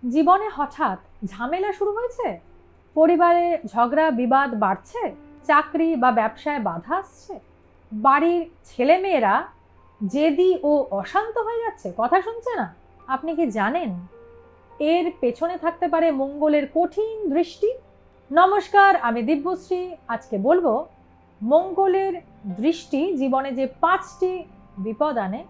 জীবনে হঠাৎ ঝামেলা শুরু হয়েছে, পরিবারে ঝগড়া বিবাদ বাড়ছে, চাকরি বা ব্যবসায় বাধা আসছে, বাড়ির ছেলেমেয়েরা জেদি ও অশান্ত হয়ে যাচ্ছে, কথা শুনছে না। আপনি কি জানেন এর পেছনে থাকতে পারে মঙ্গলের কঠিন দৃষ্টি? নমস্কার, আমি দিব্যশ্রী। আজকে বলবো মঙ্গলের দৃষ্টি জীবনে যে 5টি বিপদ আনে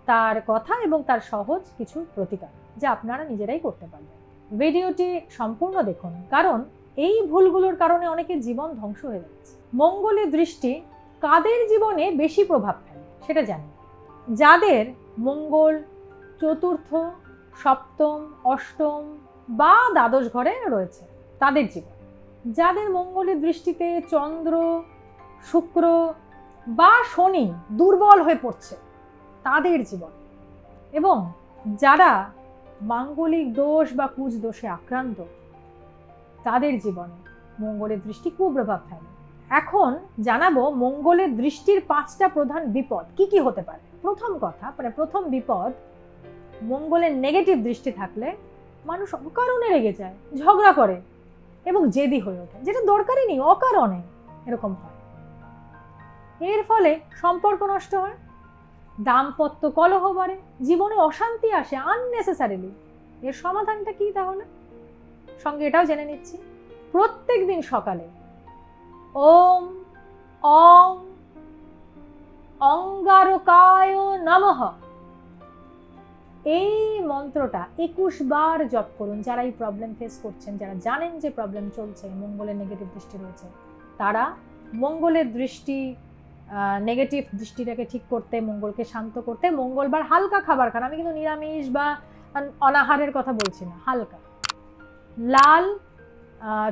তার কথা এবং তার সহজ কিছু প্রতিকার যা আপনারা নিজেরাই করতে পারবেন। ভিডিওটি সম্পূর্ণ দেখুন, কারণ এই ভুলগুলোর কারণে অনেকের জীবন ধ্বংস হয়ে যাচ্ছে। মঙ্গলের দৃষ্টি কাদের জীবনে বেশি প্রভাব ফেলে সেটা জানি। যাদের মঙ্গল চতুর্থ, সপ্তম, অষ্টম বা দ্বাদশ ঘরে রয়েছে তাদের জীবন। যাদের মঙ্গলের দৃষ্টিতে চন্দ্র, শুক্র বা শনি দুর্বল হয়ে পড়ছে তাদের জীবন, এবং যারা মাঙ্গলিক দোষ বা কুজ দোষে আক্রান্ত তাদের জীবনে মঙ্গলের দৃষ্টি কুপ্রভাব ফেলে। এখন জানাবো মঙ্গলের দৃষ্টির 5টা প্রধান বিপদ কি কি হতে পারে। প্রথম কথা, প্রথম বিপদ, মঙ্গলের নেগেটিভ দৃষ্টি থাকলে মানুষ অকারণে রেগে যায়, ঝগড়া করে এবং জেদি হয়ে ওঠে, যেটা দরকারই নেই, অকারণে এরকম হয়। এর ফলে সম্পর্ক নষ্ট হয়, দাম্পত্য কলহ বাড়ে, জীবনে অশান্তি আসে আননেসেসারিলি। এর সমাধানটা কি তাহলে? সঙ্গে এটাও জেনে নিচ্ছি, প্রত্যেক দিন সকালে ওম অং অঙ্গারকায় নমঃ এই মন্ত্রটা 21 বার জপ করুন। যারা এই প্রবলেম ফেস করছেন, যারা জানেন যে প্রবলেম চলছে, মঙ্গলের নেগেটিভ দৃষ্টি রয়েছে, তারা মঙ্গলের দৃষ্টি নেগেটিভ দৃষ্টিটাকে ঠিক করতে, মঙ্গলকে শান্ত করতে মঙ্গলবার হালকা খাবার খান। আমি কিন্তু নিরামিষ বা অনাহারের কথা বলছি না, হালকা লাল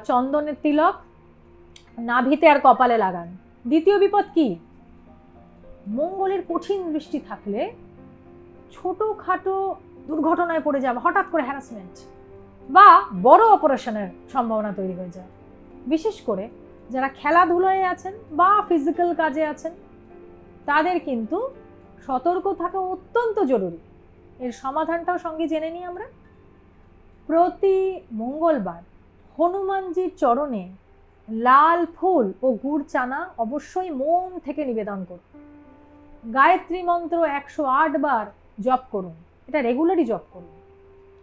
চন্দনের তিলক নাভিতে আর কপালে লাগান। দ্বিতীয় বিপদ কি? মঙ্গলের কঠিন দৃষ্টি থাকলে ছোটখাটো দুর্ঘটনায় পড়ে যাবে, হঠাৎ করে হ্যারাসমেন্ট বা বড় অপারেশনের সম্ভাবনা তৈরি হয়ে যায়। বিশেষ করে যারা খেলাধুলায় আছেন বা ফিজিক্যাল কাজে আছেন তাদের কিন্তু সতর্ক থাকা অত্যন্ত জরুরি। এর সমাধানটাও সঙ্গে জেনে নিই আমরা। প্রতি মঙ্গলবার হনুমানজির চরণে লাল ফুল ও গুড় চানা অবশ্যই মন থেকে নিবেদন করুন। গায়ত্রী মন্ত্র 108 বার জপ করুন। এটা রেগুলারই জপ করুন,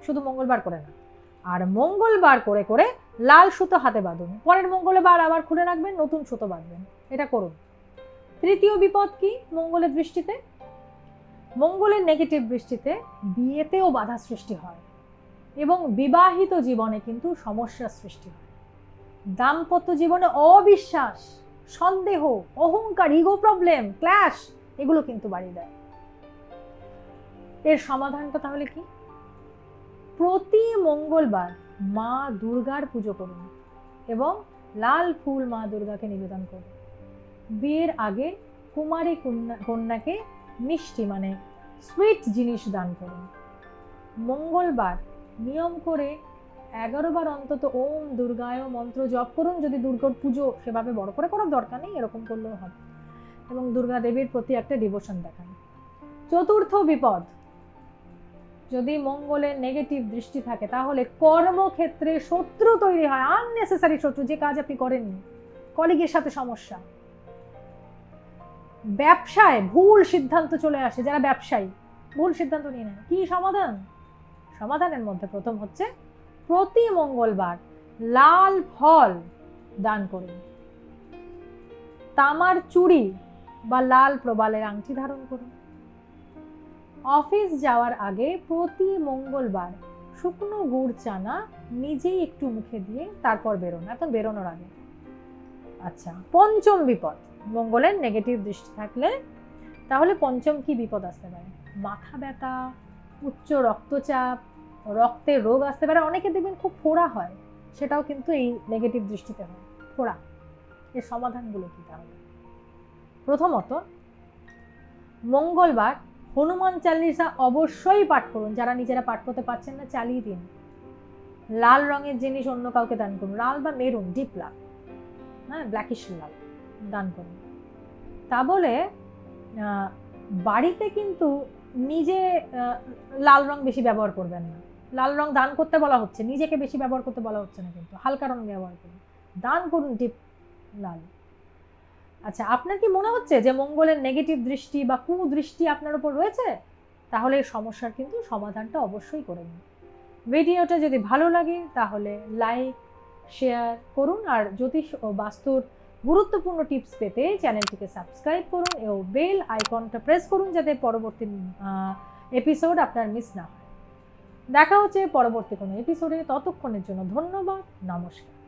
শুধু মঙ্গলবার করে না। আর মঙ্গলবার করে করে লাল সুতো হাতে বাঁধুন, পরের মঙ্গলবার আবার খুলে রাখবেন, নতুন সুতো বাঁধবেন, এটা করুন। তৃতীয় বিপদ কি মঙ্গলের দৃষ্টিতে? মঙ্গলের নেগেটিভ দৃষ্টিতে বিয়েতেও বাধা সৃষ্টি হয় এবং বিবাহিত জীবনে কিন্তু সমস্যার সৃষ্টি হয়। দাম্পত্য জীবনে অবিশ্বাস, সন্দেহ, অহংকার, ইগো প্রবলেম, ক্ল্যাশ এগুলো কিন্তু বাড়িয়ে দেয়। এর সমাধানটা তাহলে কি? প্রতি মঙ্গলবার মা দুর্গার পুজো করুন এবং লাল ফুল মা দুর্গাকে নিবেদন করুন। বিয়ের আগে কুমারী কন্যাকে মিষ্টি মানে সুইট জিনিস দান করুন। মঙ্গলবার নিয়ম করে 11 বার অন্তত ওম দুর্গায় মন্ত্র জপ করুন। যদি দুর্গার পুজো সেভাবে বড় করে করার দরকার নেই, এরকম করলেও হবে, এবং দুর্গা দেবীর প্রতি একটা ডিভোশন দেখান। চতুর্থ বিপদ, যদি মঙ্গলের নেগেটিভ দৃষ্টি থাকে তাহলে কর্মক্ষেত্রে শত্রু তৈরি হয়, আননেসেসারি শত্রু, যে কাজ আপনি করেননি, কলিগের সাথে সমস্যা। ব্যবসায় ভুল সিদ্ধান্ত চলে আসে, যারা ব্যবসায়ী ভুল সিদ্ধান্ত নিয়ে নেয়। কি সমাধান? সমাধানের মধ্যে প্রথম হচ্ছে প্রতি মঙ্গলবার লাল ফল দান করুন, তামার চুড়ি বা লাল প্রবালের আংটি ধারণ করুন। অফিস যাওয়ার আগে প্রতি মঙ্গলবার শুকনো গুড় চানা নিজেই একটু মুখে দিয়ে তারপর বেরোন, এখন বেরোনোর আগে। আচ্ছা, পঞ্চম বিপদ, মঙ্গলের নেগেটিভ দৃষ্টি থাকলে তাহলে পঞ্চম কি বিপদ আসতে পারে? মাথা ব্যথা, উচ্চ রক্তচাপ, রক্তের রোগ আসতে পারে। অনেকে দেখবেন খুব ফোড়া হয়, সেটাও কিন্তু এই নেগেটিভ দৃষ্টিতে হয়, ফোড়া। এর সমাধানগুলো কি তাহলে? প্রথমত, মঙ্গলবার হনুমান চালিসা অবশ্যই পাঠ করুন। যারা নিজেরা পাঠ করতে পারছেন না, চালিয়ে দিন। লাল রঙের জিনিস অন্য কাউকে দান করুন, লাল বা মেরুন, ডিপ লাল, হ্যাঁ, ব্ল্যাকিশ লাল দান করুন। তা বলে বাড়িতে কিন্তু নিজে লাল রং বেশি ব্যবহার করবেন না, লাল রং দান করতে বলা হচ্ছে, নিজেকে বেশি ব্যবহার করতে বলা হচ্ছে না, কিন্তু হালকা রং ব্যবহার করুন, দান করুন ডিপ লাল। আচ্ছা, আপনার কি মনে হচ্ছে যে মঙ্গলের নেগেটিভ দৃষ্টি বা কুদৃষ্টি আপনার উপর রয়েছে? তাহলে এই সমস্যার কিন্তু সমাধানটা অবশ্যই করে নিন। ভিডিওটা যদি ভালো লাগে তাহলে লাইক শেয়ার করুন, আর জ্যোতিষ ও বাস্তুর গুরুত্বপূর্ণ টিপস পেতে চ্যানেলটিকে সাবস্ক্রাইব করুন ও বেল আইকনটা প্রেস করুন যাতে পরবর্তী এপিসোড আপনার মিস না হয়। দেখা হচ্ছে পরবর্তী কোনো এপিসোডে, ততক্ষণের জন্য ধন্যবাদ, নমস্কার।